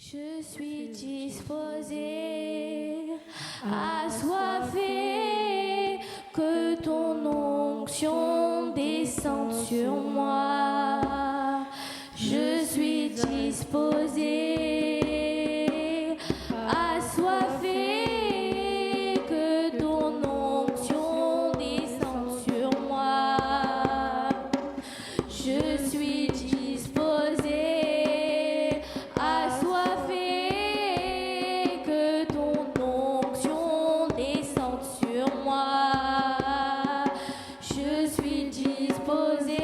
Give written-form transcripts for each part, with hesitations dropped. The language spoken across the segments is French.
Je suis disposée, assoiffée, que ton onction descende sur moi. Je suis disposée, assoiffée, que ton onction descende sur moi. Je suis disposée, assoiffée, que ton onction descende sur moi. Je suis disposée,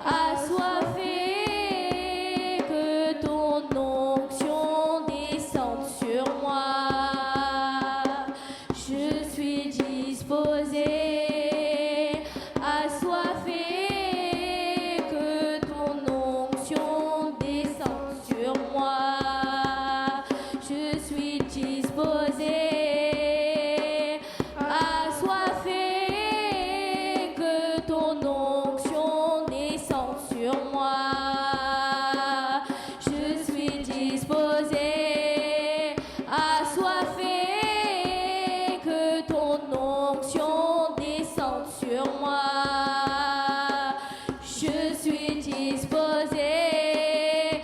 assoiffée, que ton onction descende sur moi. Je suis disposée, assoiffée, que ton onction descende sur moi. Je suis disposée, assoiffée, que ton onction descende sur moi. Je suis disposée, assoiffée, que ton onction descende sur moi. Je suis disposée, assoiffée, que ton onction descende sur moi. Je suis disposée,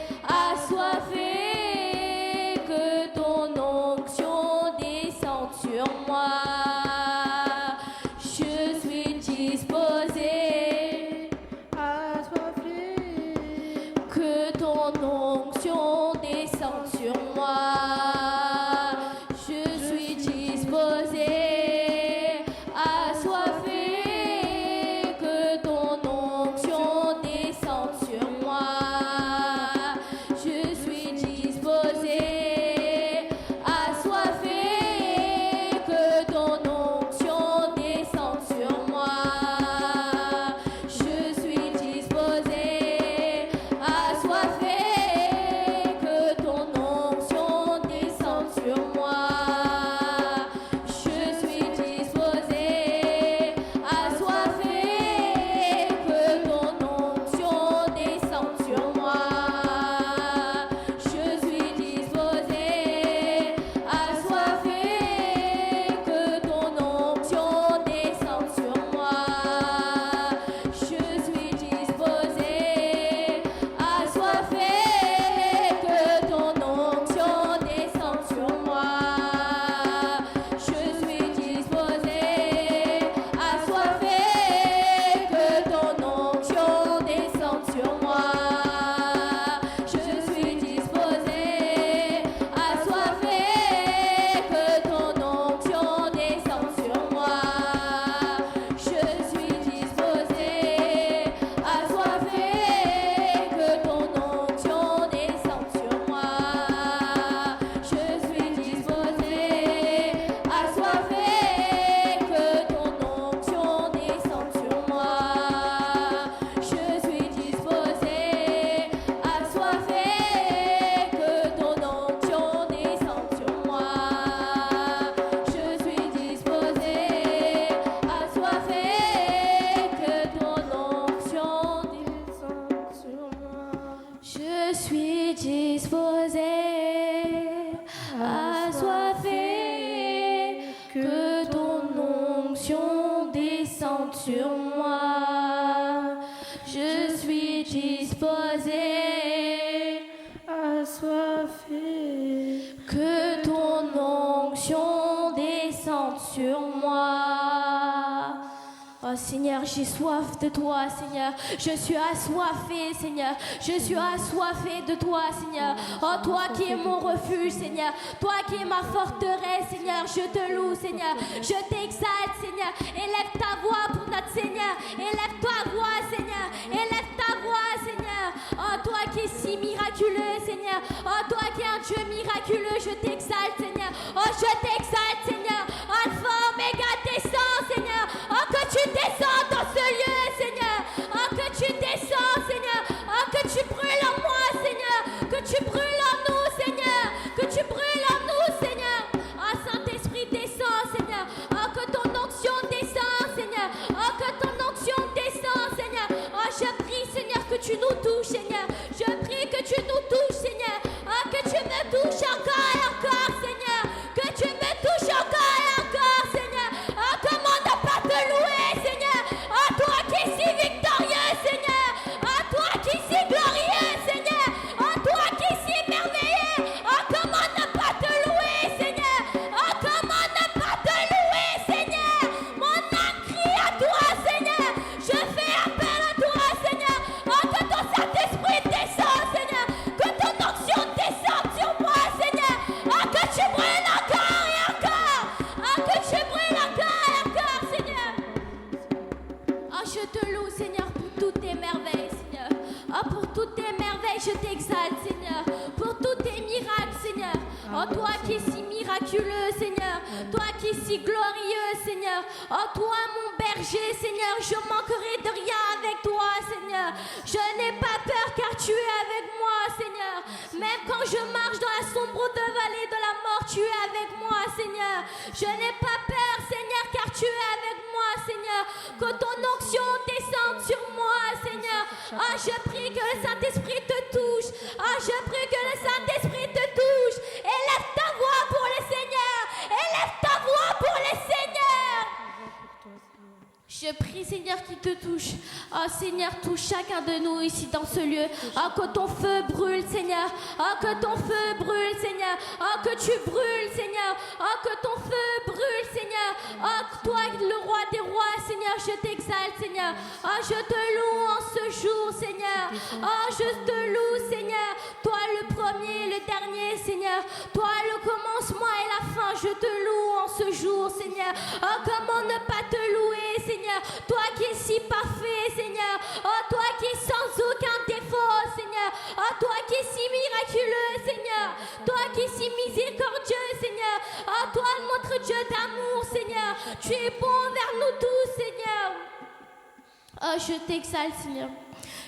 assoiffée, que ton onction descende sur moi. Je suis disposée, assoiffée, que ton onction descende sur moi. Je suis disposée, assoiffée, que ton onction descende sur moi. Je suis disposée, assoiffée, que ton onction descende sur moi. Je suis disposée, assoiffée, que ton onction descende sur moi. Je suis disposée, assoiffée, que ton onction descende sur moi. Je suis disposée, assoiffée, que ton onction descende sur moi. Je suis disposée, assoiffée, que ton onction descende sur moi. Je suis disposée, assoiffée, que ton onction descende sur moi. Je suis disposée, assoiffée, que ton onction descende sur moi. Je suis disposée, assoiffée, que ton onction descende sur moi. Je suis disposée, assoiffée, que ton onction descende sur moi. Je suis disposée, assoiffée, que ton onction descende sur moi. Je suis disposée, assoiffée, que ton onction descende sur moi. Je suis disposée, assoiffée, que ton onction descende sur moi. Oh Seigneur, j'ai soif de toi, Seigneur. Je suis assoiffée, Seigneur. Je suis assoiffée de toi, Seigneur. Oh, toi qui es mon refuge, Seigneur. Toi qui es ma forteresse, Seigneur. Je te loue, Seigneur. Je t'exalte, Seigneur. Élève ta voix pour notre Seigneur. Élève ta voix, Seigneur. Élève ta voix, Seigneur. Oh, toi qui es si miraculeux, Seigneur. Oh, toi qui es un Dieu miraculeux, je t'exalte, Seigneur. Oh, je t'exalte, Seigneur. Alpha, Oméga, descends, Seigneur. Oh, que tu descends dans ce lieu, Seigneur. Oh, que tu descends, Seigneur. Oh, que tu brûles en moi, Seigneur. Que tu brûles en nous, Seigneur. Que tu brûles en nous, Seigneur. Oh, Saint-Esprit, descends, Seigneur. Oh, que ton onction descend, Seigneur. Oh, que ton onction descend, Seigneur. Oh, je prie, Seigneur, que tu nous touches, Seigneur. Je prie que tu nous touches, Seigneur. réveille, je t'exalte, Seigneur, pour tous tes miracles, Seigneur. Oh, toi qui es si miraculeux, Seigneur, toi qui es si glorieux, Seigneur. Oh, toi, mon berger, Seigneur, je manquerai de rien avec toi, Seigneur. Je n'ai pas peur car tu es avec moi, Seigneur. Même quand je marche dans la sombre vallée de la mort, tu es avec moi, Seigneur. Je n'ai pas peur, Seigneur, car tu es avec moi, Seigneur. Que ton onction descende sur moi, Seigneur. Ah, je prie que le Saint-Esprit te touche. Ah, je prie que le Saint-Esprit te touche. Élève ta voix pour le Seigneur. Élève ta voix pour le Seigneur. Je prie, Seigneur, qu'il te touche. Oh, Seigneur, touche chacun de nous ici dans ce lieu. Oh, que ton feu brûle, Seigneur. Oh, que ton feu brûle, Seigneur. Oh, que tu brûles, Seigneur. Oh, que ton feu brûle, Seigneur. Oh, toi, le roi des rois, Seigneur, je t'exalte, Seigneur. Oh, je te loue en ce jour, Seigneur. Oh, je te loue, Seigneur. Toi, le premier, le dernier, Seigneur. Toi, le commencement et la fin, je te loue en ce jour, Seigneur. Oh, comment ne pas te louer, Seigneur. Toi qui es si parfait, Seigneur. Oh, toi qui es sans aucun défaut, Seigneur. Oh, toi qui es si miraculeux, Seigneur. Toi qui es si miséricordieux, Seigneur. Oh, toi, notre Dieu d'amour, Seigneur. Tu es bon envers nous tous, Seigneur. Oh, je t'exalte, Seigneur.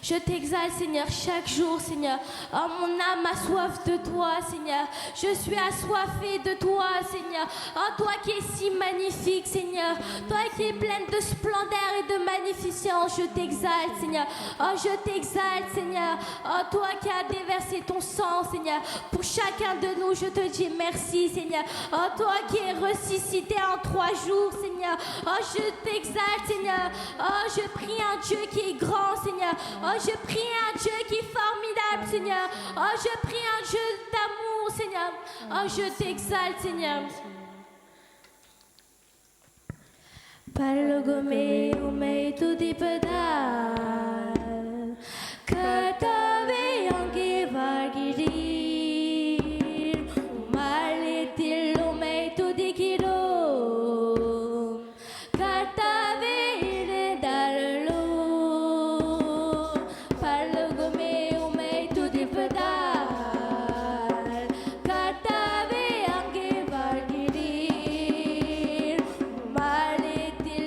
Je t'exalte, Seigneur, chaque jour, Seigneur. Oh, mon âme a soif de toi, Seigneur. Je suis assoiffée de toi, Seigneur. Oh, toi qui es si magnifique, Seigneur. Toi qui es pleine de splendeur et de magnificence, je t'exalte, Seigneur. Oh, je t'exalte, Seigneur. Oh, toi qui as déversé ton sang, Seigneur. Pour chacun de nous, je te dis merci, Seigneur. Oh, toi qui es ressuscité en 3 jours, Seigneur. Oh, je t'exalte, Seigneur. Oh, je prie un Dieu qui est grand, Seigneur. Oh, je prie un Dieu qui est formidable, Seigneur. Oh, je prie un Dieu d'amour, Seigneur. Oh, je t'exalte, Seigneur. Palogome ume tudi pedal Katave ange vargirir Umaletil ume tudi kiro Katave ire darlo Palogome ume tudi pedal Katave ange vargirir Umaletil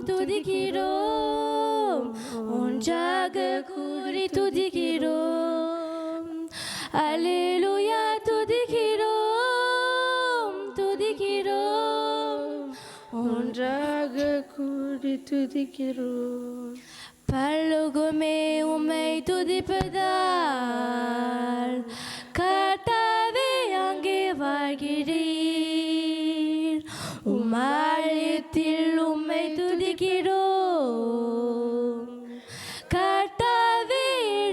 tudikirom, onjaga kuri tudikirom, Alléluia, tudikirom, onjaga kuri tudikirom. Palogome umei tudipedal, katave ange vargirir, umalitil umei tudikirom, katave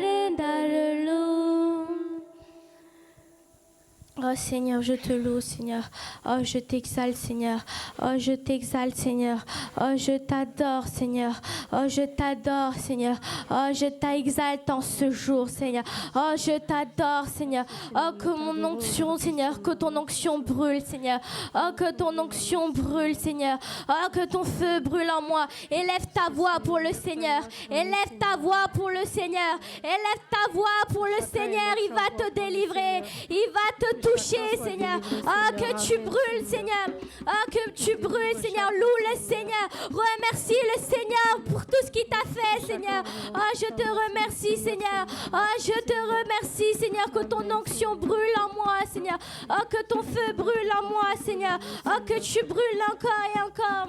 rendarelum. Oh Seigneur, je te loue, Seigneur. Oh, je t'exalte, Seigneur. Oh, je t'exalte, Seigneur. Oh, je t'adore, Seigneur. Oh, je t'adore, Seigneur. Oh, je t'exalte en ce jour, Seigneur. Oh, je t'adore, Seigneur. Oh, que mon onction, Seigneur, que ton onction brûle, Seigneur. Oh, que ton onction brûle, Seigneur. Oh, que ton feu brûle en moi. Élève ta voix pour le Seigneur. Élève ta voix pour le Seigneur. Élève ta voix pour le Seigneur. Il va te délivrer. Il va te toucher, Seigneur. Oh, que tu brûles, Seigneur. Oh, que tu brûles, Seigneur. Loue le Seigneur. Remercie le Seigneur pour tout ce qu'il t'a fait, Seigneur. Oh, je te remercie, Seigneur. Oh, je te remercie, Seigneur, que ton onction brûle en moi, Seigneur. Oh, que ton feu brûle en moi, Seigneur. Oh, que tu brûles encore et encore.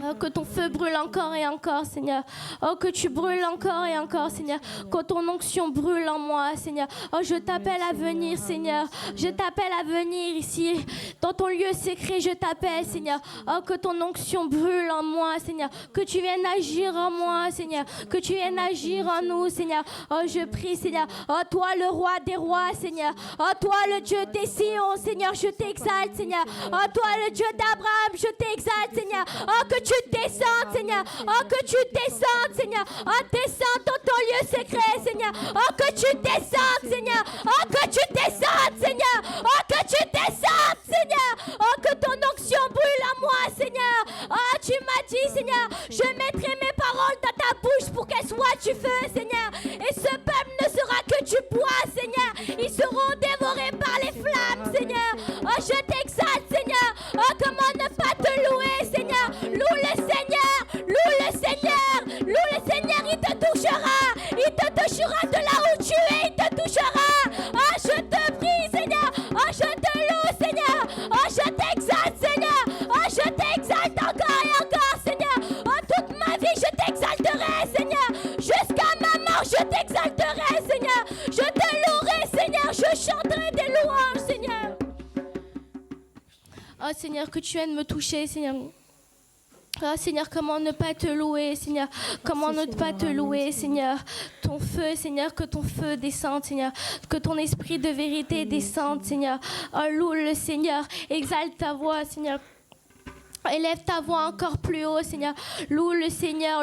Oh, que ton feu brûle encore et encore, Seigneur. Oh, que tu brûles encore et encore, Seigneur. Que ton onction brûle en moi, Seigneur. Oh, je t'appelle à venir, Seigneur. Je t'appelle à venir ici, dans ton lieu secret, je t'appelle, Seigneur. Oh, que ton onction brûle en moi, Seigneur. Que tu viennes agir en moi, Seigneur. Que tu viennes agir en nous, Seigneur. Oh, je prie, Seigneur. Oh, toi, le roi des rois, Seigneur. Oh, toi, le Dieu des Sion, Seigneur, je t'exalte, Seigneur. Oh, toi, le Dieu d'Abraham, je t'exalte, Seigneur. Oh, que tu descendes, Seigneur. Oh, que tu descendes, Seigneur. Oh, descends dans ton lieu secret, Seigneur. Oh, que tu descendes, Seigneur. Oh, que tu descendes, Seigneur. Oh, que tu descendes, Seigneur. Oh, que ton onction brûle en moi, Seigneur. Oh, tu m'as dit, Seigneur, je mettrai mes paroles dans ta bouche pour qu'elles soient du feu, Seigneur. Et ce peuple ne sera que du bois, Seigneur. Ils seront dévorés par les flammes, Seigneur. Oh, je t'exalte, Seigneur. Oh, comment ne pas te louer, Seigneur. Loue le Seigneur. Loue le Seigneur. Loue le Seigneur, il te touchera. Il te touchera de là où tu es. Il te touchera. Oh, je te prie, Seigneur. Oh, je te loue, Seigneur. Oh, je t'exalte, Seigneur. Oh, je t'exalte encore et encore, Seigneur. Oh, toute ma vie, je t'exalterai, Seigneur. Jusqu'à ma mort, je t'exalterai, Seigneur. Je te louerai, Seigneur. Je chanterai des louanges, Seigneur. Oh, Seigneur, que tu viennes me toucher, Seigneur. Oh Seigneur, comment ne pas te louer, Seigneur. Comment ne pas te louer, Seigneur. Ton feu, Seigneur, que ton feu descende, Seigneur. Que ton esprit de vérité descende, Seigneur. Oh, loue le Seigneur. Exalte ta voix, Seigneur. Élève ta voix encore plus haut, Seigneur. Loue le Seigneur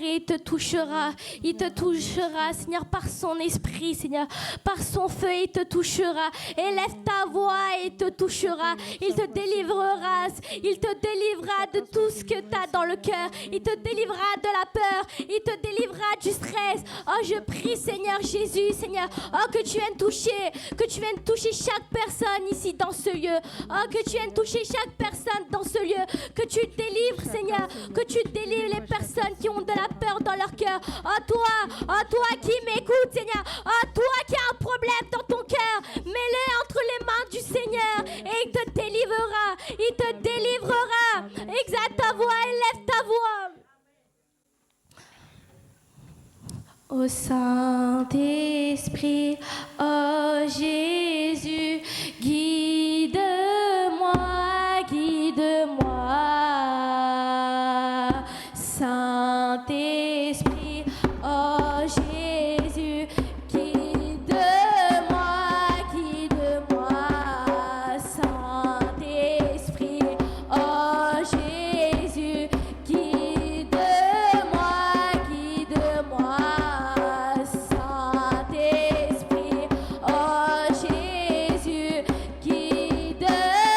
et il te touchera. Il te touchera, Seigneur, par son esprit, Seigneur. Par son feu, il te touchera. Élève ta voix et il te touchera. Il te délivrera. Il te délivrera de tout ce que tu as dans le cœur. Il te délivrera de la peur. Il te délivrera du stress. Oh, je prie, Seigneur Jésus, Seigneur. Oh, que tu viennes toucher. Que tu viennes toucher chaque personne ici dans ce lieu. Oh, que tu viennes toucher chaque personne dans ce lieu. Que tu délivres, Seigneur, que tu délivres les personnes qui ont de la peur dans leur cœur. Oh toi qui m'écoutes, Seigneur, oh toi qui as un problème dans ton cœur, mets-le entre les mains du Seigneur et il te délivrera, il te délivrera. Exalte ta voix, élève ta voix. Ô Saint-Esprit, ô Jésus, guide-moi, guide-moi. Saint-Esprit, ô Jésus, guide-moi, guide-moi. Saint-Esprit, ô Jésus, guide-moi, guide-moi. Saint-Esprit, ô Jésus, guide-moi.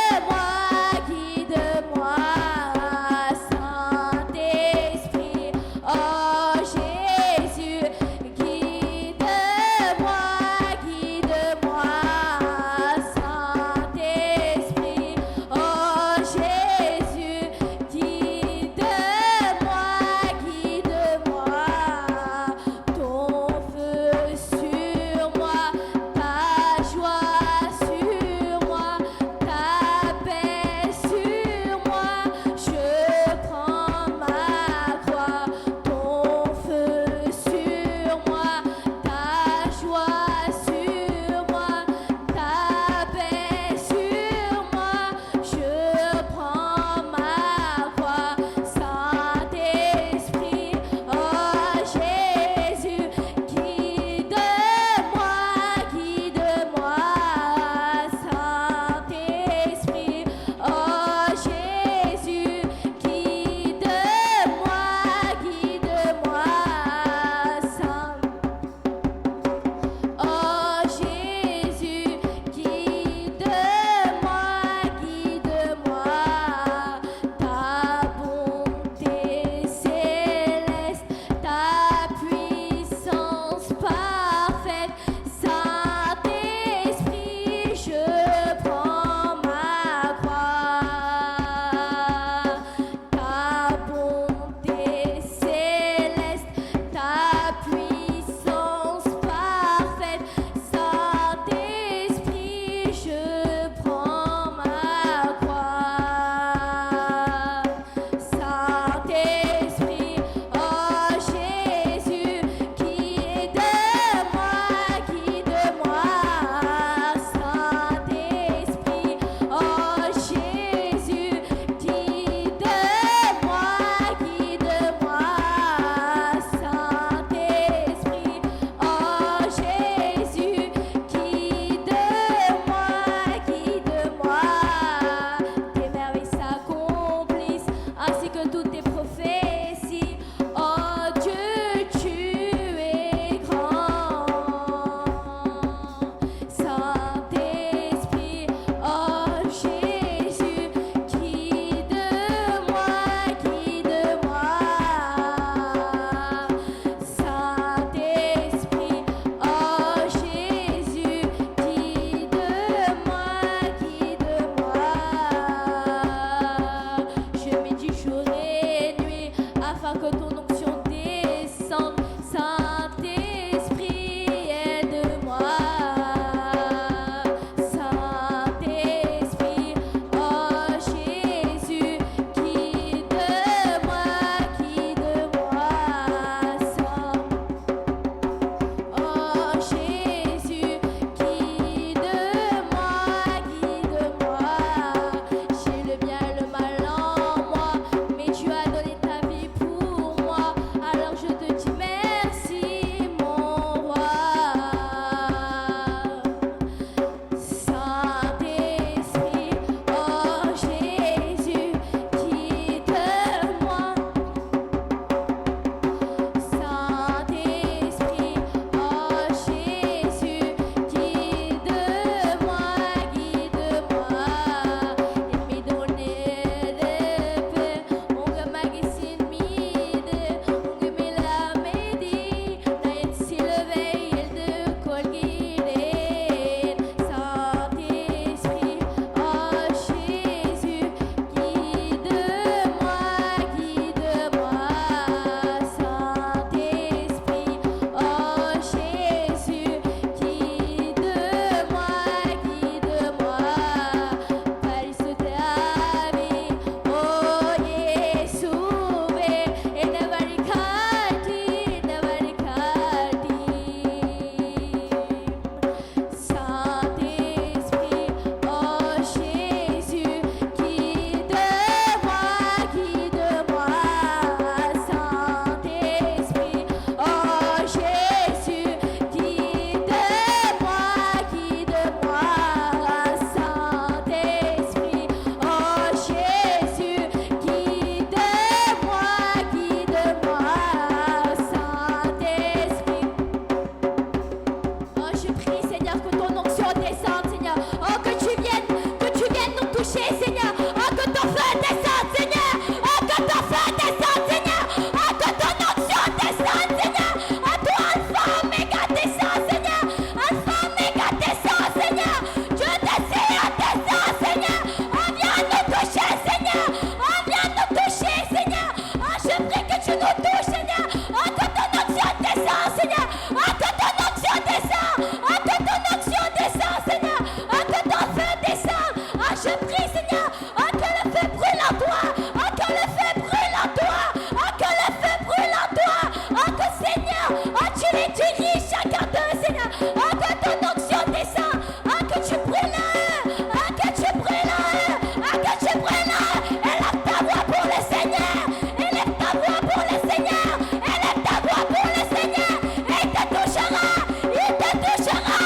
Seigneur. Oh, que le feu brûle en toi. Oh, que le feu brûle en toi. Oh, que le feu brûle en toi. Oh, que Seigneur, oh, tu les diriges chacun d'eux, Seigneur. Oh, que ton onction descend. Oh, que tu brûles en eux. Oh, que tu brûles en eux. Oh, que tu brûles en eux. Élève ta voix pour le Seigneur. Élève ta voix pour le Seigneur. Élève ta voix pour le Seigneur. Et il te touchera. Il te touchera.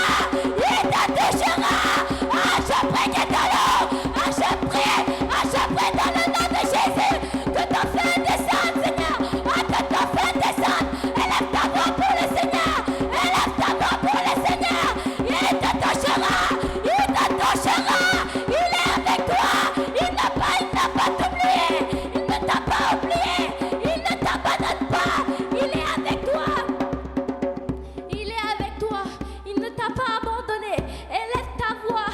Il te touchera. Ah, je prie que de l'eau. Ah, je prie dans le nom de Jésus. Que ton feu descende, Seigneur. Ah, que ton feu descende. Élève ta voix pour le Seigneur. Élève ta voix pour le Seigneur. Il te touchera. Il te touchera. Il est avec toi. Il n'a pas t'oublié. Il ne t'a pas oublié. Il ne t'abandonne pas. Il est avec toi. Il est avec toi. Il ne t'a pas abandonné. Élève ta voix.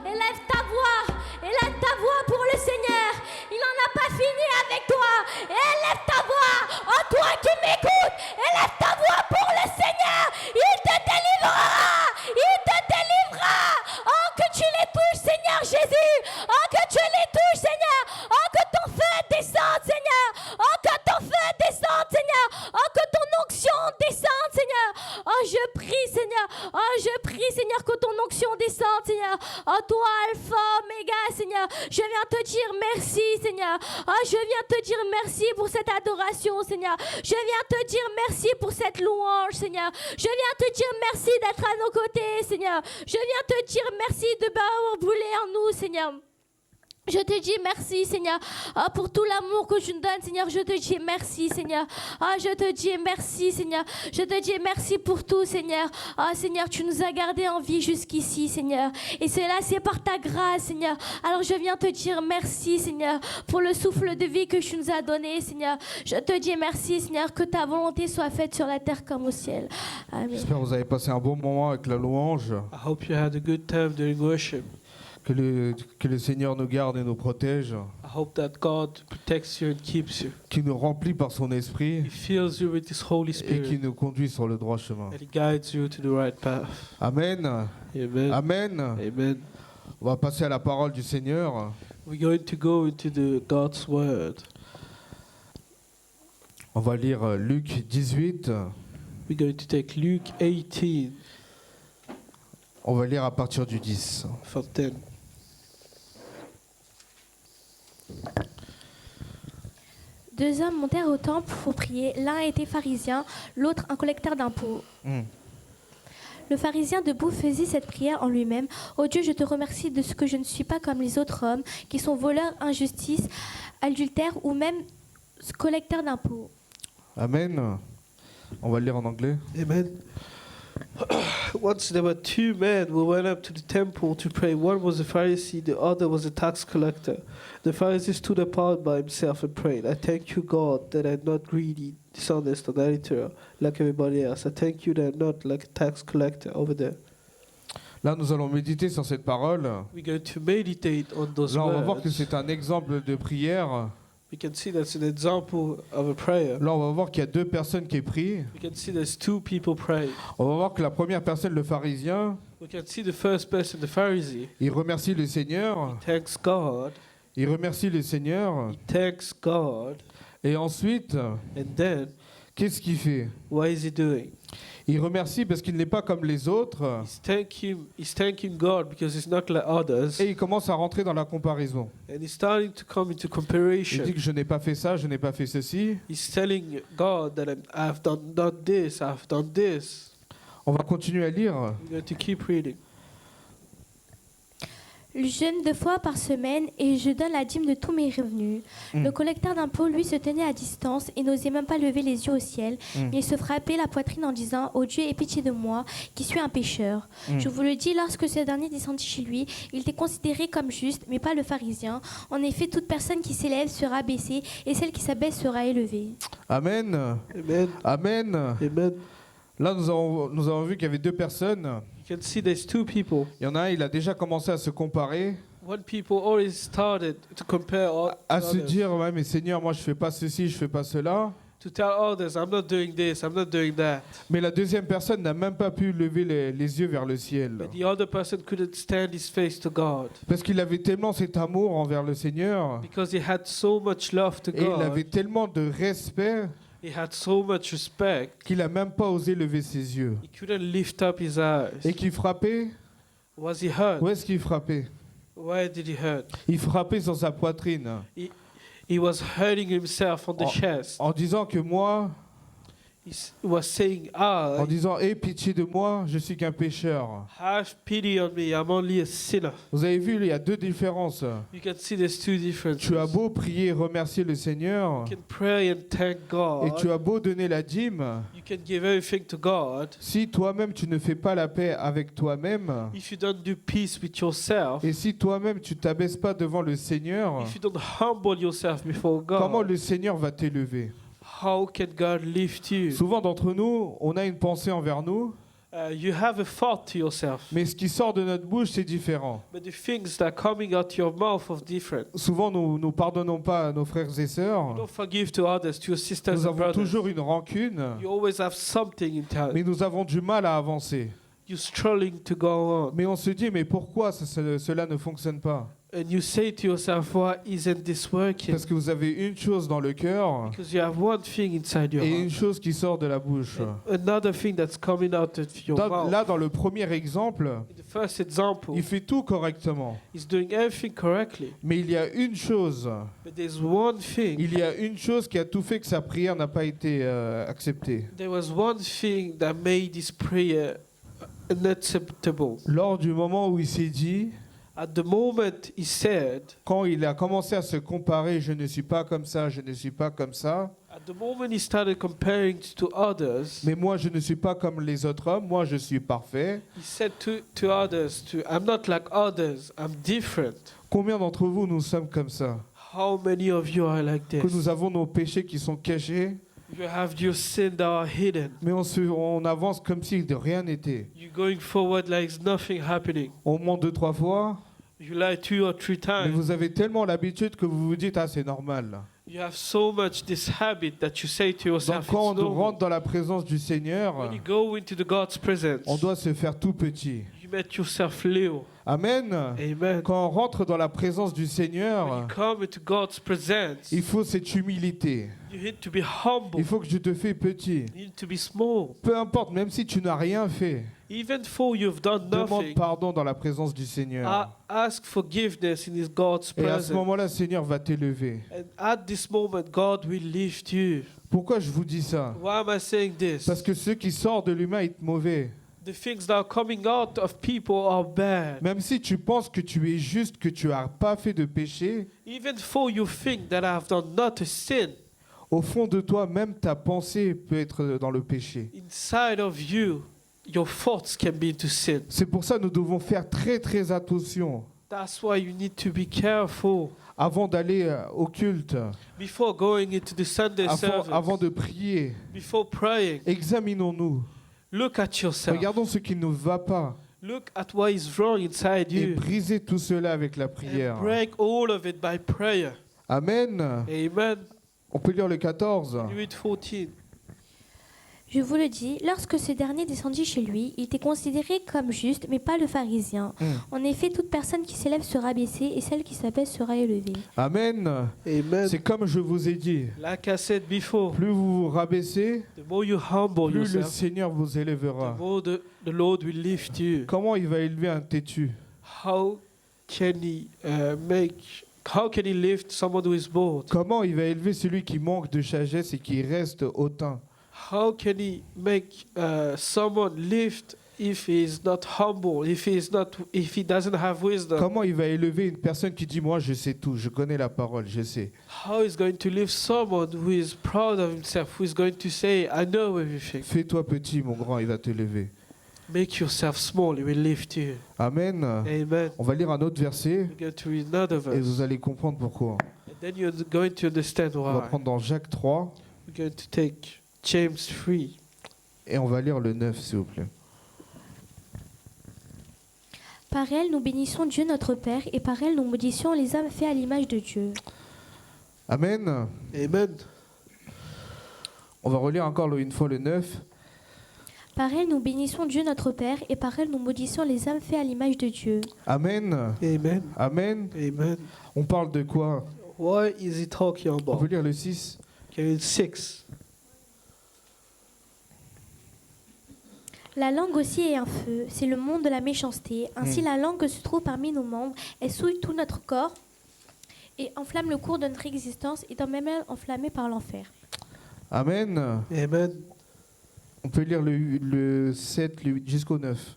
Élève ta voix. Élève ta voix pour le Seigneur. Il n'en a pas fini avec toi. Élève ta voix. Oh, toi qui m'écoutes. Élève ta voix pour le Seigneur. Il te délivrera. Il te délivrera. Oh, que tu les touches, Seigneur Jésus. Oh, que tu les touches, Seigneur. Oh, que ton feu descende, Seigneur. Oh, que ton feu descende, Seigneur. Oh, que ton onction descende, Seigneur. Oh, je prie, Seigneur. Oh, je prie, Seigneur, que ton onction descende, Seigneur. Oh, toi, Alpha, Oméga, Seigneur. Je viens te dire merci, Seigneur. Oh, je viens te dire merci pour cette adoration, Seigneur. Je viens te dire merci pour cette louange, Seigneur. Je viens te dire merci d'être à nos côtés, Seigneur. Je viens te dire merci de avoir brûlé en nous, Seigneur. Je te dis merci, Seigneur, pour tout l'amour que tu nous donnes, Seigneur. Je te dis merci, Seigneur. Je te dis merci, Seigneur. Je te dis merci pour tout, Seigneur. Seigneur, tu nous as gardés en vie jusqu'ici, Seigneur. Et cela, c'est par ta grâce, Seigneur. Alors, je viens te dire merci, Seigneur, pour le souffle de vie que tu nous as donné, Seigneur. Je te dis merci, Seigneur, que ta volonté soit faite sur la terre comme au ciel. Amen. J'espère que vous avez passé un bon moment avec la louange. I hope you had a good time during worship. Que le Seigneur nous garde et nous protège. I hope that God protects you and keeps you. Qui nous remplit par son esprit. He fills you with His Holy Et qui Spirit. nous conduit sur le droit chemin. And He guides you to the right path. Amen. Amen. Amen. Amen. On va passer à la parole du Seigneur. We're going to go into the God's Word. On va lire Luc 18. We're going to take Luke 18 On va lire à partir du 10. from 10. Deux hommes montèrent au temple pour prier. L'un était pharisien, l'autre un collecteur d'impôts. Le pharisien debout faisait cette prière en lui-même. « Ô Dieu, je te remercie de ce que je ne suis pas comme les autres hommes, qui sont voleurs, injustices, adultères ou même collecteurs d'impôts. » Amen. On va le lire en anglais. Amen. Once there were two men who went up to the temple to pray. One was a Pharisee, the other was a tax collector. The Pharisee stood apart by himself and prayed, I thank you, God, that I'm not greedy, dishonest, and adulterer like everybody else. I thank you that I'm not like a tax collector over there. Là, nous allons méditer sur cette parole. We're going to meditate on those Là, on va voir que words. c'est un exemple de prière. We can see that's an example of a prayer. Là, on va voir qu'il y a deux personnes qui prient. We can see there's two people praying. On va voir que la première personne, le pharisien, We can see the first person, the Pharisee, il remercie le Seigneur. thanks God. Il remercie le Seigneur. He thanks God. Et ensuite, And then, qu'est-ce qu'il fait? what is he doing? Il remercie parce qu'il n'est pas comme les autres. He's thanking God because he's not like others. Et il commence à rentrer dans la comparaison. And he's starting to come into Il comparison. dit que je n'ai pas fait ça, je n'ai pas fait ceci. He's telling God that I've done this, I've done this. On va continuer à lire. We're going to keep reading. Je jeûne 2 fois par semaine et je donne la dîme de tous mes revenus. Le collecteur d'impôts, lui, se tenait à distance et n'osait même pas lever les yeux au ciel. Mais il se frappait la poitrine en disant « Ô Dieu, aie pitié de moi, qui suis un pécheur. Je vous le dis, lorsque ce dernier descendit chez lui, il était considéré comme juste, mais pas le pharisien. En effet, toute personne qui s'élève sera baissée et celle qui s'abaisse sera élevée. Amen. Amen. Amen. Amen. Là, nous avons vu qu'il y avait deux personnes. You can see there's two people. Il y en a un, il a déjà commencé à se comparer, One people already started to compare all à se others. dire ouais, mais Seigneur, moi je fais pas ceci, je fais pas cela. To to tell others, I'm not doing this, I'm not doing that. Mais la deuxième personne n'a même pas pu lever les yeux vers le ciel. But the other person couldn't stand his face to God Parce qu'il avait tellement cet amour envers le Seigneur. because he had so much love to Et il avait God. tellement de respect He had so much respect. qu'il n'a même pas osé lever ses yeux. He couldn't lift up his eyes. Et qui frappait? Was he hurt? Où est-ce qu'il frappait? Where did he hurt? Il frappait sur sa poitrine He was hurting himself on the chest. en disant que moi, He was saying, en disant, aie pitié de moi, je suis qu'un pécheur. have pity on me, I'm only a sinner. Vous avez vu, il y a deux différences. You can see there's two differences. Tu as beau prier et remercier le Seigneur, You can pray and thank et tu God. as beau donner la dîme, You can give everything to God. si toi-même tu ne fais pas la paix avec toi-même, If you don't do peace with yourself, et si toi-même tu t'abaisses pas devant le Seigneur, if you don't humble yourself before comment God, le Seigneur va t'élever? how can God lift you? Souvent d'entre nous, on a une pensée envers nous, You have a thought to yourself, mais ce qui sort de notre bouche, c'est différent. but the things that are coming out your mouth are different. Souvent, nous ne pardonnons pas à nos frères et You sœurs. don't forgive to others, to your sisters Nous and avons brothers. toujours une rancune, You always have something in mais time. nous avons du mal à avancer. You're struggling to go on. Mais on se dit, mais pourquoi cela ne fonctionne pas? And you say to yourself, why isn't this working? Parce que vous avez une chose dans le cœur Because you have one thing inside your et une heart. chose qui sort de la bouche. Another thing that's coming out of your mouth. Là, dans le premier exemple, In the first example, il fait tout correctement. he's doing everything correctly. Mais il y a une chose, But there's one thing. il y a une chose qui a tout fait que sa prière n'a pas été acceptée. There was one thing that made this prayer unacceptable. Lors du moment où il s'est dit, At the moment he said, quand il a commencé à se comparer, je ne suis pas comme ça, je ne suis pas comme ça, at the moment he started comparing to others, mais moi je ne suis pas comme les autres hommes, moi je suis parfait. he said to others, I'm not like others, I'm different. Combien d'entre vous nous sommes comme ça? How many of you are like Que this? nous avons nos péchés qui sont cachés, You have your sin that are hidden. mais on avance comme si de rien n'était. You're going forward like there's nothing happening. On ment 2-3 fois, You lie 2 or 3 mais times. vous avez tellement l'habitude que vous vous dites, ah c'est normal. You have so much this habit that you say to Donc yourself, quand it's on normal. rentre dans la présence du Seigneur, When you go into the God's presence, on doit se faire tout petit. you make yourself little. Amen. Amen. Quand on rentre dans la présence du When Seigneur, you come into God's presence, il faut cette humilité. you need to be humble. Il faut que tu te fais petit. You need to be small. Peu importe, même si tu n'as rien fait, Even though you've done demande nothing, pardon dans la présence du Seigneur. ask forgiveness in His God's Et à ce presence. moment-là, le Seigneur va t'élever. And at this moment, God will lift you. Pourquoi je vous dis ça? Why am I saying this? Parce que ce qui sort de l'humain est mauvais. The things that are coming out of people are bad. Même si tu penses que tu es juste, que tu n'as pas fait de péché, Even though you think that I have done not a sin, au fond de toi, même ta pensée peut être dans le péché. inside of you, your thoughts can be into sin. C'est pour ça que nous devons faire très très attention That's why you need to be careful avant d'aller au culte, before going into the Sunday service, avant de prier. before praying. Examinons-nous. Look at yourself. Regardons ce qui ne va pas Look at what is wrong inside et you. brisez tout cela avec la And prière. break all of it by prayer. Amen. Amen. On peut lire le 14. Read 14. Je vous le dis, lorsque ce dernier descendit chez lui, il était considéré comme juste, mais pas le pharisien. En effet, toute personne qui s'élève sera baissée, et celle qui s'abaisse sera élevée. Amen. Amen. C'est comme je vous ai dit. Like I said before, Plus vous vous rabaissez, the more you humble plus le yourself, Seigneur vous the élèvera. more the Lord will lift you. Comment il va élever un têtu? How can he how can he lift someone who is bored? Comment il va élever celui qui manque de sagesse et qui reste hautain? How can he make someone lift if he is not humble, if he doesn't have wisdom? Comment il va élever une personne qui dit moi je sais tout, je connais la parole, je sais. How is going to lift someone who is proud of himself, who is going to say, I know everything? Fais-toi petit mon grand, il va te lever. Make yourself small, he will lift you. Amen. Amen. On va lire un autre verset We're going to read another et vous verse. allez comprendre pourquoi. And then you're going to understand On va why. prendre dans Jacques 3 We're going to take James 3. et on va lire le 9 s'il vous plaît. Par elle, nous bénissons Dieu notre Père, et par elle, nous maudissions les hommes faits à l'image de Dieu. Amen. Amen. On va relire encore une fois le 9. Par elle, nous bénissons Dieu notre Père, et par elle, nous maudissons les hommes faits à l'image de Dieu. Amen. Amen. Amen. Amen. On parle de quoi? What is he talking On about? peut lire le 6. Okay, 6. La langue aussi est un feu, c'est le monde de la méchanceté. Ainsi, la langue se trouve parmi nos membres, elle souille tout notre corps et enflamme le cours de notre existence, étant même enflammée par l'enfer. Amen. Amen. On peut lire le 7, le 8 jusqu'au 9.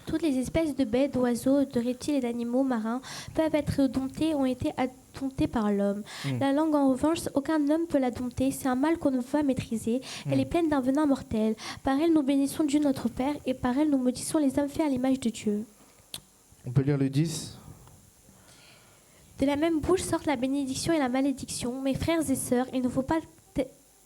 Toutes les espèces de bêtes, d'oiseaux, de reptiles et d'animaux marins peuvent être domptées, ont été domptées par l'homme. La langue, en revanche, aucun homme peut la dompter. C'est un mal qu'on ne peut pas maîtriser. Elle est pleine d'un venin mortel. Par elle, nous bénissons Dieu notre Père, et par elle, nous maudissons les hommes faits à l'image de Dieu. On peut lire le 10. De la même bouche sortent la bénédiction et la malédiction. Mes frères et sœurs, il ne faut pas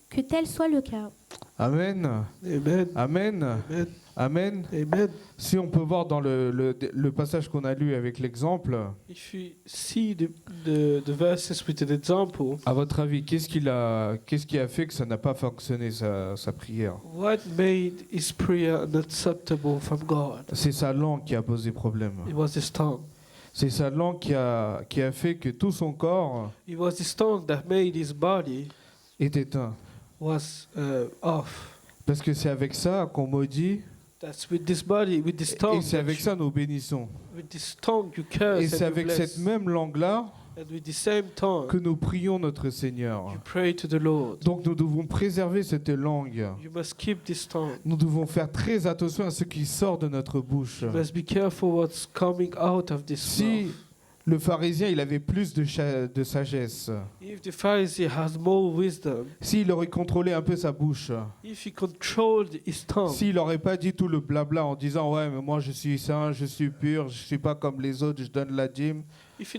que tel soit le cas. Amen. Amen. Amen. Amen. Amen. Amen. Si on peut voir dans le passage qu'on a lu avec l'exemple, If you see the verses with an example, à votre avis, qu'est-ce qui a fait que ça n'a pas fonctionné, sa prière? what made his prayer unacceptable from God? C'est sa langue qui a posé problème. It was his tongue. C'est sa langue qui a fait que tout son corps It was his tongue that made his body est éteint. was off. Parce que c'est avec ça qu'on maudit, That's with this body, with this tongue. et c'est avec that ça nous bénissons. you- with this tongue you curse Et c'est and you avec bless. cette même langue-là And with the same tongue que nous prions notre Seigneur. you pray to the Lord. Donc nous devons préserver cette langue. You must keep this tongue. Nous devons faire très attention à ce qui sort de notre bouche. You must be careful what's coming out of this Si mouth. le pharisien il avait plus de sagesse, If the Pharisee has more wisdom, s'il aurait contrôlé un peu sa bouche, if he controlled his tongue, s'il n'aurait pas dit tout le blabla en disant ouais mais moi je suis saint, je suis pur, je suis pas comme les autres, je donne la dîme, if he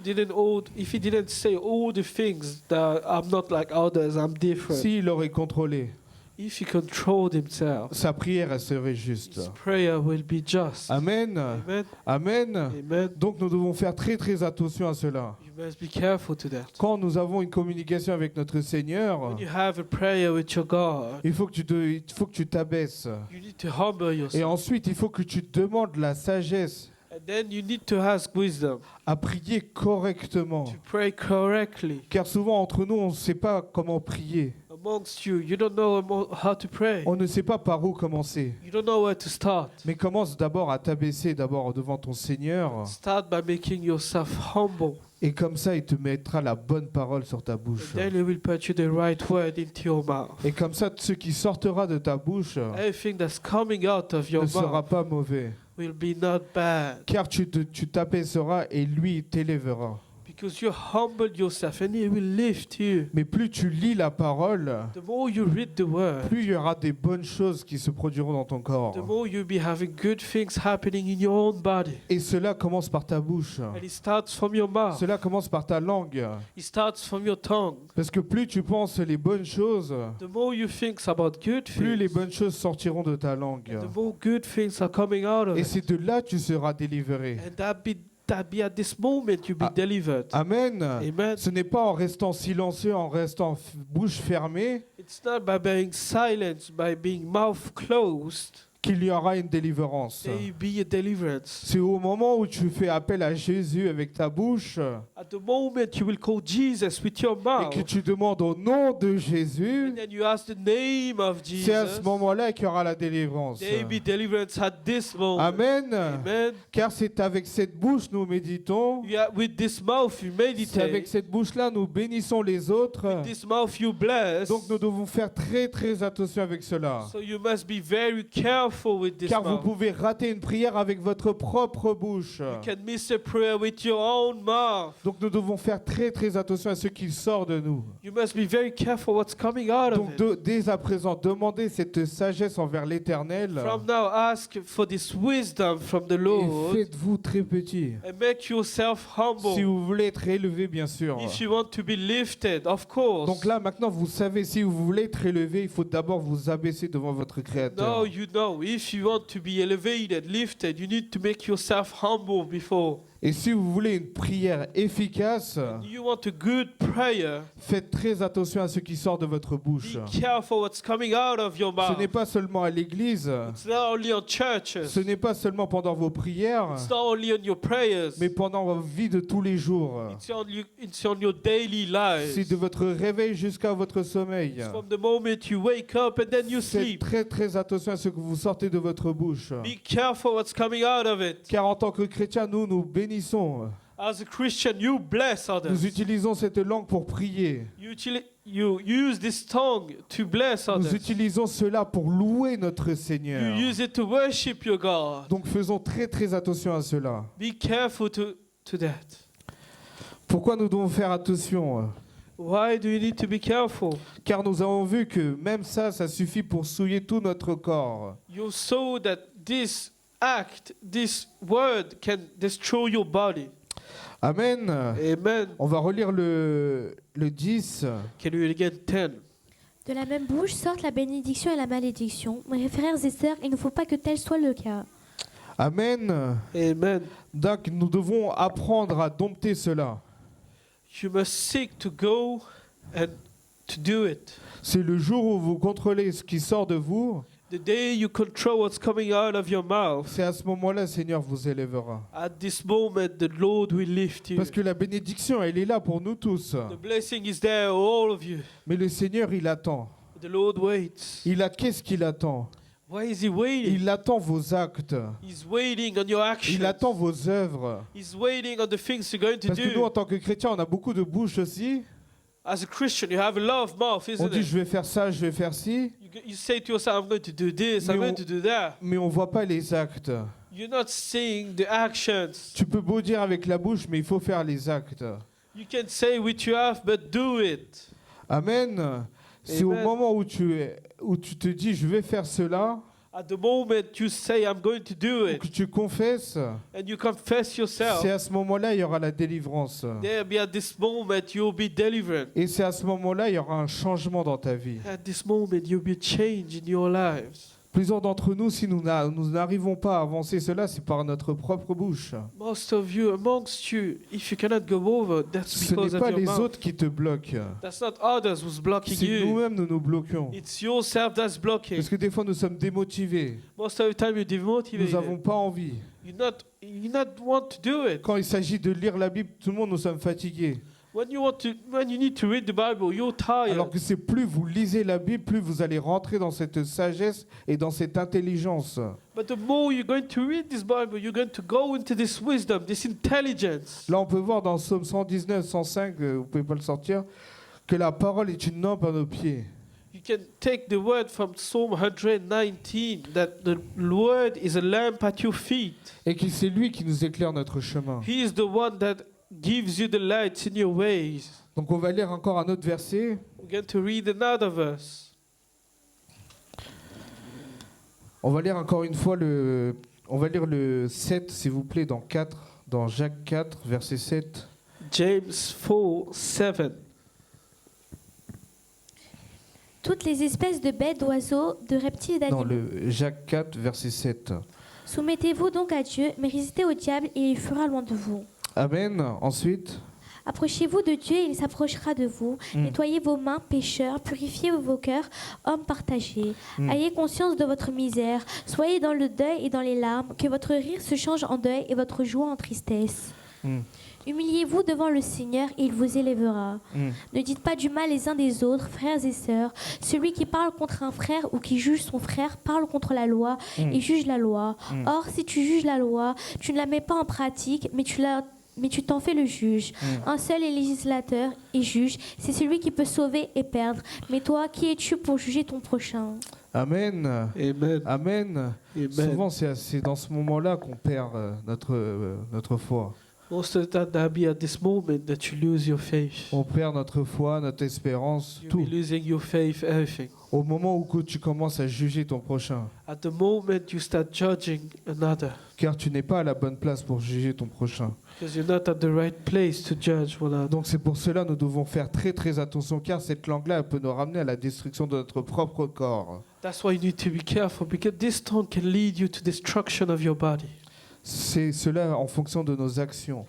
didn't say all the things that I'm not like others, I'm different. s'il aurait contrôlé, If he controlled himself, sa prière elle serait juste. his prayer will be just. Amen. Amen. Amen. Amen. Donc nous devons faire très très attention à cela. You must be careful to that. Quand nous avons une communication avec notre Seigneur, When you have a prayer with your God, il faut que tu t'abaisses. you need to humble Et yourself. ensuite, il faut que tu demandes la sagesse And then you need to ask wisdom à prier correctement. to pray correctly. Car souvent, entre nous, on ne sait pas comment prier. Amongst you, you don't know how to pray. On ne sait pas par où commencer. You don't know where to start. Mais commence d'abord à t'abaisser d'abord devant ton Seigneur. Start by making yourself humble. Et comme ça, il te mettra la bonne parole sur ta bouche. And then he will put you the right word into your mouth. Et comme ça, ce qui sortira de ta bouche Everything that's coming out of your ne sera mouth pas mauvais. will be not bad. Car tu t'apaiseras et lui t'élèvera. Because you humble yourself and he will lift you. Mais plus tu lis la parole, The more you read the word, plus il y aura des bonnes choses qui se produiront dans ton corps. the more you'll be having good things happening in your own body. Et cela commence par ta bouche. And it starts from your mouth. Cela commence par ta langue. It starts from your tongue. Parce que plus tu penses les bonnes choses, The more you think about good plus les things, bonnes choses sortiront de ta langue. the more good things are coming out of Et it. c'est de là que tu seras délivré. And that be at this moment you'll be Ah. delivered. Amen. Amen. Ce n'est pas en restant silencieux, en restant bouche fermée, It's not by being silent, by being mouth closed, qu'il y aura une délivrance. there be a deliverance. C'est au moment où tu fais appel à Jésus avec ta bouche At the moment you will call Jesus with your et mouth, que tu demandes au nom de Jésus, and then you ask the name of c'est à ce Jesus, moment-là qu'il y aura la délivrance. there be deliverance at this moment. Amen. Amen. Car c'est avec cette bouche nous méditons. Yeah, with this mouth you C'est avec meditate. cette bouche-là nous bénissons les autres. With this mouth you bless. Donc nous devons faire très très attention avec cela. So you must be very careful with this Car vous mouth. pouvez rater une prière avec votre propre bouche. You can miss a prayer with your own mouth. Donc nous devons faire très très attention à ce qui sort de nous. You must be very careful what's coming out of Donc it. dès à présent, demandez cette sagesse envers l'Éternel From now, ask for this wisdom from the et Lord faites-vous très petit. and make yourself Si humble. vous voulez être élevé, bien sûr. If you want to be lifted, of course. Donc là, maintenant, vous savez, si vous voulez être élevé, il faut d'abord vous abaisser devant votre Now Créateur. you know. know, if you want to be elevated, lifted, you need to make yourself humble before. Et si vous voulez une prière efficace, You want a good prayer. faites très attention à ce qui sort de votre bouche. Be careful what's coming out of your Ce n'est mouth. pas seulement à l'église, It's not only on churches. ce n'est pas seulement pendant vos prières, It's not only on your prayers. mais pendant vos vies de tous les jours. It's on your daily C'est lives. de votre réveil jusqu'à votre sommeil. It's from the moment you wake up and then you Faites sleep. très très attention à ce que vous sortez de votre bouche. Be careful what's coming out of it. Car en tant que chrétiens, nous bénissons. As a Christian, you bless Nous others. utilisons cette langue pour prier. You use this tongue to bless Nous others. utilisons cela pour louer notre Seigneur. You use it to worship your God. Donc faisons très très attention à cela. Be careful to that. Pourquoi nous devons faire attention? Why do you need to be careful? Car nous avons vu que même ça suffit pour souiller tout notre corps. You saw that this act, this word can destroy your body. Amen. Amen. On va relire le 10. Can you read again 10? De la même bouche sortent la bénédiction et la malédiction. Mes frères et sœurs, il ne faut pas que tel soit le cas. Amen. Amen. Donc nous devons apprendre à dompter cela. You must seek to go and to do it. C'est le jour où vous contrôlez ce qui sort de vous. The day you control what's coming out of your mouth, C'est à ce moment-là, le Seigneur vous élèvera. at this moment the Lord will lift you. Parce que la bénédiction, elle est là pour nous tous. The blessing is there, all of you. Mais le Seigneur, il attend. The Lord waits. Qu'est-ce qu'il attend? Why is He waiting? Il attend vos actes. He's waiting on your actions. Il attend vos œuvres. He's waiting on the things you're going to Parce que nous, en do. tant que chrétiens, on a beaucoup de bouches aussi. As a Christian, you have a lot of mouth, On isn't dit, it? je vais faire ça, je vais faire ci. You say to yourself, I'm going to do this, I'm Mais going to do that. Mais on voit pas les actes. You're not seeing the actions. Tu peux beau dire avec la bouche, mais il faut faire les actes. You can say with your mouth, but do it. Amen. C'est au Amen. moment où tu te dis, je vais faire cela, At the moment you say, I'm going to do ou it, que tu confesses, and you confess yourself, c'est à ce moment-là, il y aura la délivrance. there be at this moment you'll be delivered. Et c'est à ce moment-là, il y aura un changement dans ta vie. At this moment you'll be changed in your lives. Plusieurs d'entre nous, si nous n'arrivons pas à avancer cela, c'est par notre propre bouche. Most of you, amongst you, if you cannot go over, that's Ce because n'est of pas your les mouth. autres qui te bloquent. That's not others who's blocking C'est you. nous-mêmes, nous nous bloquons. It's yourself that's blocking. Parce que des fois, nous sommes démotivés. Most of the time you're Nous demotivated. n'avons pas envie. You not want to do it. Quand il s'agit de lire la Bible, tout le monde, nous sommes fatigués. When you need to read the Bible, you're tired. Alors que c'est plus vous lisez la Bible, plus vous allez rentrer dans cette sagesse et dans cette intelligence. But the more you're going to read this Bible, you're going to go into this wisdom, this intelligence. Là, on peut voir dans Psaume 119, 105, vous pouvez pas le sortir, que la parole est une lampe à nos pieds. You can take the word from Psalm 119 that the word is a lamp at your feet. Et que c'est lui qui nous éclaire notre chemin. He is the one that gives you the light in your ways. Donc on va lire encore un autre verset. We're going to read another verse. On va lire encore une fois on va lire le 7, s'il vous plaît, dans Jacques 4, verset 7. James 4, 7. Toutes les espèces de bêtes, d'oiseaux, de reptiles et Non, d'animaux. le Jacques 4, verset 7. Soumettez-vous donc à Dieu, mais résistez au diable et il fera loin de vous. Amen. Ensuite, Approchez-vous de Dieu et il s'approchera de vous. Nettoyez vos mains, pécheurs, purifiez vos cœurs, hommes partagés. Ayez conscience de votre misère, soyez dans le deuil et dans les larmes, que votre rire se change en deuil et votre joie en tristesse. Humiliez-vous devant le Seigneur et il vous élèvera. Ne dites pas du mal les uns des autres, frères et sœurs. Celui qui parle contre un frère ou qui juge son frère parle contre la loi et juge la loi. Or, si tu juges la loi, tu ne la mets pas en pratique, mais tu t'en fais le juge. Un seul est législateur et juge, c'est celui qui peut sauver et perdre. Mais toi, qui es-tu pour juger ton prochain? Amen. Amen. Amen. Amen. Souvent, c'est dans ce moment-là qu'on perd notre foi. Most of the time, that be at this moment that you lose your faith. On perd notre foi, notre espérance, You'll tout. be losing your faith, everything. Au moment où tu commences à juger ton prochain. At the moment you start judging another, Car tu n'es pas à la bonne place pour juger ton prochain. because you're not at the right place to judge one another. Donc c'est pour cela que nous devons faire très très attention, car cette langue-là elle peut nous ramener à la destruction de notre propre corps. That's why you need to be careful, because this tongue can lead you to destruction of your body. C'est cela en fonction de nos actions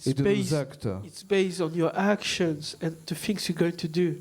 et de nos actes. It's based on your actions and the things you're going to do.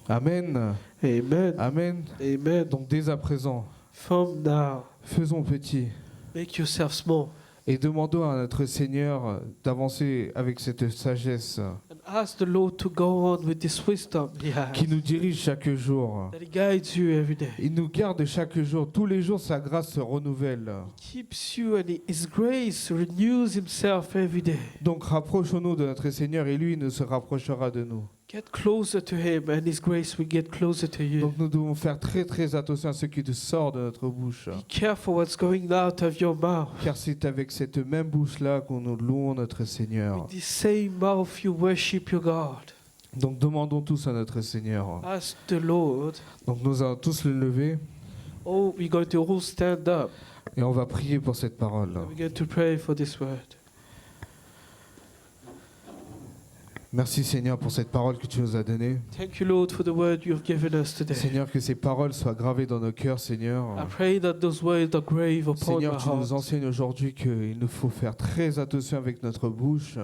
Amen. Amen. Amen. Amen. Donc dès à présent, From now, faisons petit make yourself small et demandons à notre Seigneur d'avancer avec cette sagesse and ask the Lord to go on with this wisdom He has, qui nous dirige chaque jour. that He guides you every day. Il nous garde chaque jour. Tous les jours, sa grâce se renouvelle. He keeps you and His grace renews Himself every day. Donc rapprochons-nous de notre Seigneur et lui nous se rapprochera de nous. Get closer to Him and His grace will get closer to you. Donc nous devons faire très très attention à ce qui sort de notre bouche. Be careful what's going out of your mouth. Car c'est avec cette même bouche-là qu'on nous louons notre Seigneur. With the same mouth you worship your God. Donc demandons tous à notre Seigneur. Ask the Lord. Donc nous allons tous le lever Oh, we're going to all stand up. et on va prier pour cette parole. And we're going to pray for this word. Merci Seigneur pour cette parole que tu nous as donnée. Thank you, Lord, for the word you have given us today. Seigneur, que ces paroles soient gravées dans nos cœurs, Seigneur. I pray that those words are grave upon Seigneur, our tu nous hearts. enseignes aujourd'hui qu'il nous faut faire très attention avec notre bouche.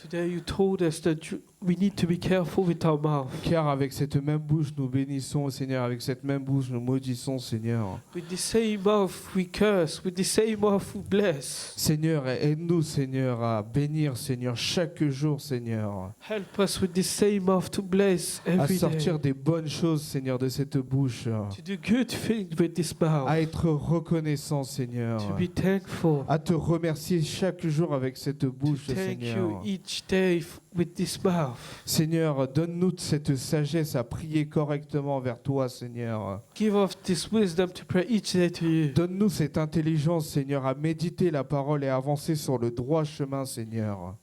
Today you told us that we need to be careful with our mouth. Car avec cette même bouche, nous bénissons, Seigneur. Avec cette même bouche, nous maudissons, Seigneur. With the same mouth we curse. With the same mouth we bless. Seigneur, aide-nous, Seigneur, à bénir, Seigneur, chaque jour, Seigneur. Help us with the same mouth to bless À every sortir day. des bonnes choses, Seigneur, de cette bouche. To do good things with this mouth. À être reconnaissant, Seigneur. To be thankful. À te remercier chaque jour avec cette bouche, To thank Seigneur. you each day with this mouth. Seigneur, donne-nous cette sagesse à prier correctement vers toi, Seigneur. Give us this wisdom to pray each day to you. Donne-nous cette intelligence, Seigneur, à méditer la parole et à avancer sur le droit chemin, Seigneur.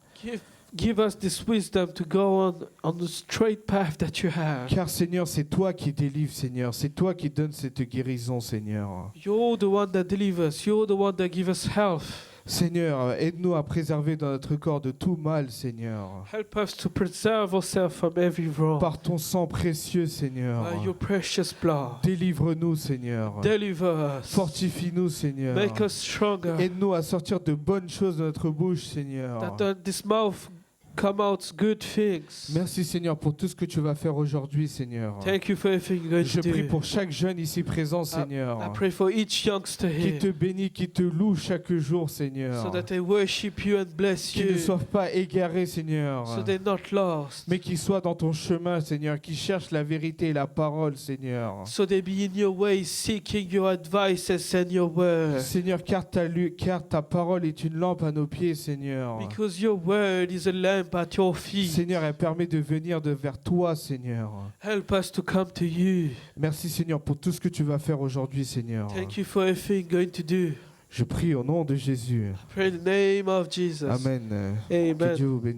Give us this wisdom to go on the straight path that you have. Car, Seigneur, c'est toi qui délivres, Seigneur. C'est toi qui donnes cette guérison, Seigneur. You're the one that delivers. You're the one that gives us health. Seigneur, aide-nous à préserver dans notre corps de tout mal, Seigneur. Help us to preserve ourselves from every wrong. Par ton sang précieux, Seigneur. By your precious blood. Délivre-nous, Seigneur. Deliver us. Fortifie-nous, Seigneur. Make us stronger. Aide-nous à sortir de bonnes choses de notre bouche, Seigneur. That this mouth come out good things. Merci, Seigneur, pour tout ce que tu vas faire aujourd'hui, Seigneur. Thank you for everything you're going Je to prie do. pour chaque jeune ici présent, I Seigneur, pray for each youngster qui here, te bénit, qui te loue chaque jour, Seigneur. so that they worship you and bless Qui ne you, soient pas égarés, Seigneur, so they're not lost, mais qui soient dans ton chemin, Seigneur, qui cherchent la vérité et la parole, Seigneur. so they be in your way, seeking your advices and your word. Seigneur, car ta parole est une lampe à nos pieds, Seigneur. Because your word is a lamp at your feet. Seigneur, elle permet de venir vers toi, Seigneur. Help us to come to you. Merci, Seigneur, pour tout ce que tu vas faire aujourd'hui, Seigneur. Thank you for everything you're going to do. Je prie au nom de Jésus. Pray in the name of Jesus. Amen. Que Amen. Dieu vous bénisse.